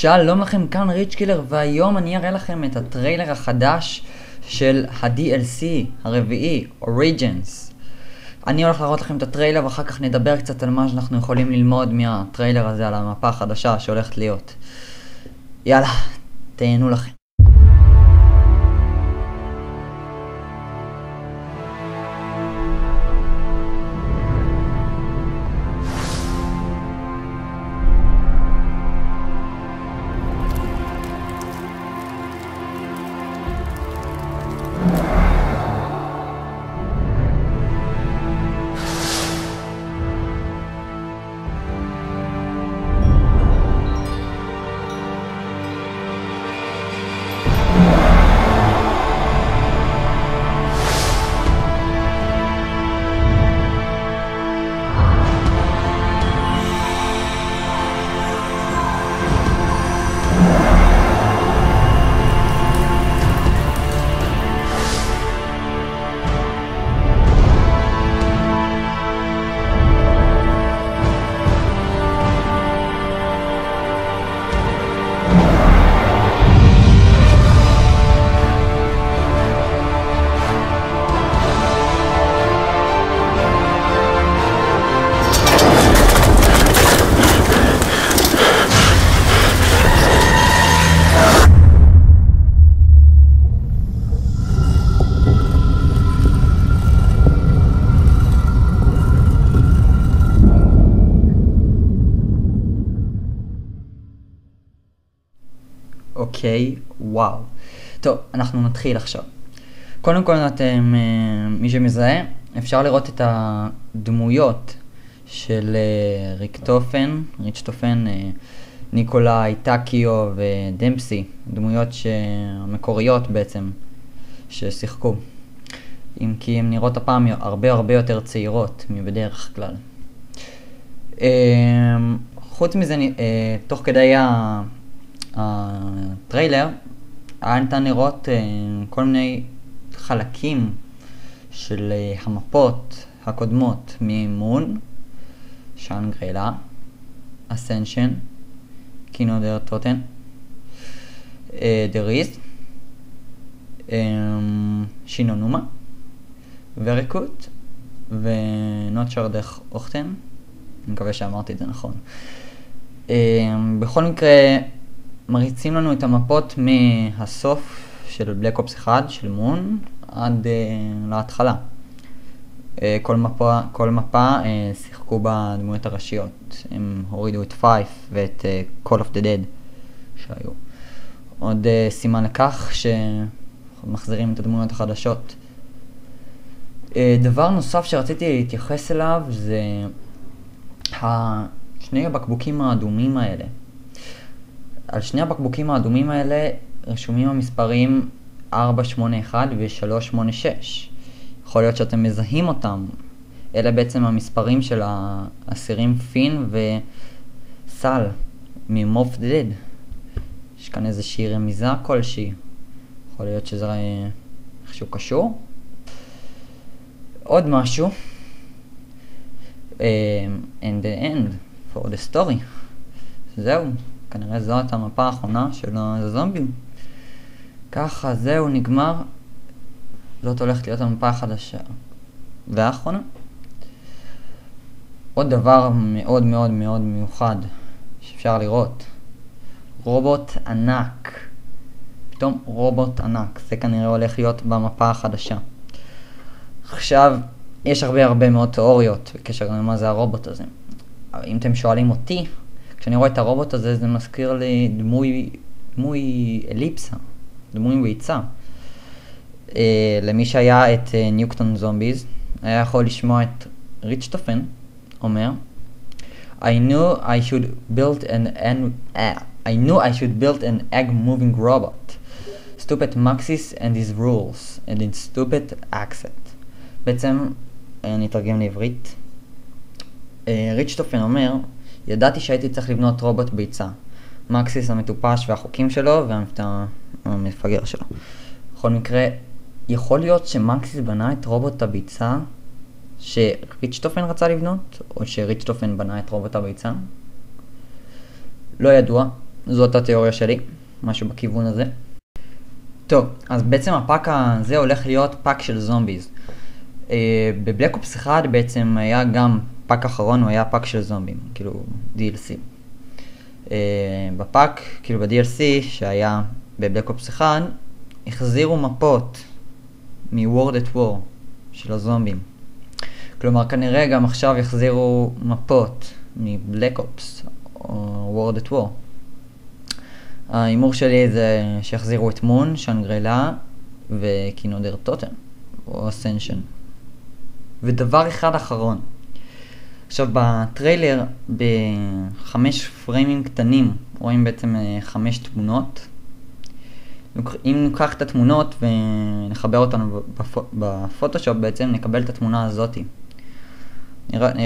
שלום לכם, כאן ריצ'קילר, והיום אני אראה לכם את הטריילר החדש של ה-DLC הרביעי, Origins. אני הולך להראות לכם את הטריילר ואחר כך נדבר קצת על מה שאנחנו יכולים ללמוד מהטריילר הזה, על המפה החדשה שהולכת להיות. יאללה, תהנו לכם. אוקיי, וואו. טוב, אנחנו נתחיל עכשיו. קודם כל אתם, מי שמזהה, אפשר לראות את הדמויות של ריצ'טופן, ניקולאי, טקיו ודמפסי, דמויות המקוריות בעצם ששיחקו. אם כי הן נראות הפעם הרבה יותר צעירות מבדרך כלל. חוץ מזה, תוך כדי הטריילר היה ניתן לראות כל מיני חלקים של המפות הקודמות ממון, שאנגרילה, אסנשן, קינו דר טוטן, דריז, שינונומה, וריקוט ונוטשר דרך אוכטן. אני מקווה שאמרתי את זה נכון. בכל מקרה מריצים לנו את המפות מהסוף של בלק אופס 1 של מון עד להתחלה. כל מפה שיחקו בדמויות הראשיות. הם הורידו את פייף ואת Call of the Dead שהיו. עוד סימן לכך שמחזירים את הדמויות החדשות. דבר נוסף שרציתי להתייחס אליו זה שני הבקבוקים האדומים האלה. על שני הבקבוקים האדומים האלה רשומים המספרים 481 ו-386. יכול להיות שאתם מזהים אותם. אלה בעצם המספרים של האסירים פין וסל ממוף דד. יש כאן איזושהי רמיזה כלשהי. יכול להיות שזה איכשהו קשור. עוד משהו. And the end for the story. זהו. כנראה זאת המפה האחרונה של הזומבים. ככה זהו, נגמר. זאת הולכת להיות המפה החדשה והאחרונה. עוד דבר מאוד מיוחד שאפשר לראות. רובוט ענק. פתאום רובוט ענק. זה כנראה הולך להיות במפה החדשה. עכשיו, יש הרבה מאוד תיאוריות בקשר למה זה הרובוט הזה. אם אתם שואלים אותי, כשאני רואה את הרובוט הזה, זה מזכיר לי דמוי אליפסה, דמוי ביצה. למי שהיה את ניוקטון זומביז, היה יכול לשמוע את ריצ'טופן אומר, I knew I should build an egg-moving robot. Stupid Maxis and his rules, and in stupid accent. בעצם, אני אתרגם לעברית. ריצ'טופן אומר, ידעתי שהייתי צריך לבנות רובוט ביצה. מקסיס המטופש והחוקים שלו והמפגר שלו. בכל מקרה, יכול להיות שמקסיס בנה את רובוט הביצה שריצ'טופן רצה לבנות, או שריצ'טופן בנה את רובוט הביצה? לא ידוע. זאת התיאוריה שלי, משהו בכיוון הזה. טוב, אז בעצם הפאק הזה הולך להיות פאק של זומביז. בבלק אופס 1 בעצם היה גם פאק אחרון, הוא היה פאק של זומבים, כאילו DLC. בפאק, כאילו ב-DLC שהיה בבלק אופס 1, החזירו מפות מ-World at War של הזומבים. כלומר, כנראה גם עכשיו יחזירו מפות מבלק אופס או World at War. האימור שלי זה שיחזירו את מון, שנגרילה וקינודר טוטם או אסנשן. ודבר אחד אחרון. עכשיו בטריילר ב5 פריימים קטנים רואים בעצם 5 תמונות. אם ניקח את התמונות ונחבר אותנו בפוטושופ בעצם נקבל את התמונה הזאתי.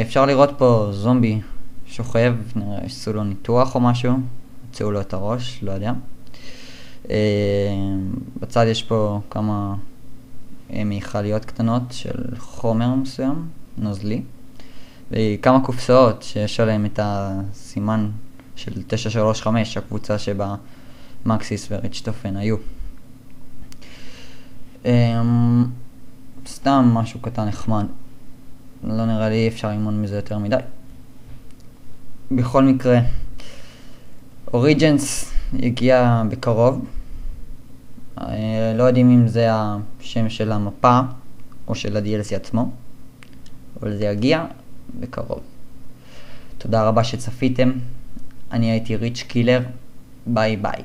אפשר לראות פה זומבי שוכב, עשו לו ניתוח או משהו, הוציאו לו את הראש, לא יודע. בצד יש פה כמה מיכליות קטנות של חומר מסוים, נוזלי. וכמה קופסאות שיש עליהם את הסימן של 935, הקבוצה שבה מקסיס וריצ'טופן היו. סתם משהו קטן נחמד. לא נראה לי אפשר ללמוד מזה יותר מדי. בכל מקרה, אוריג'נס הגיע בקרוב. לא יודעים אם זה השם של המפה או של ה-DLC עצמו, אבל זה יגיע בקרוב. תודה רבה שצפיתם. אני הייתי ריץ' קילר. ביי ביי.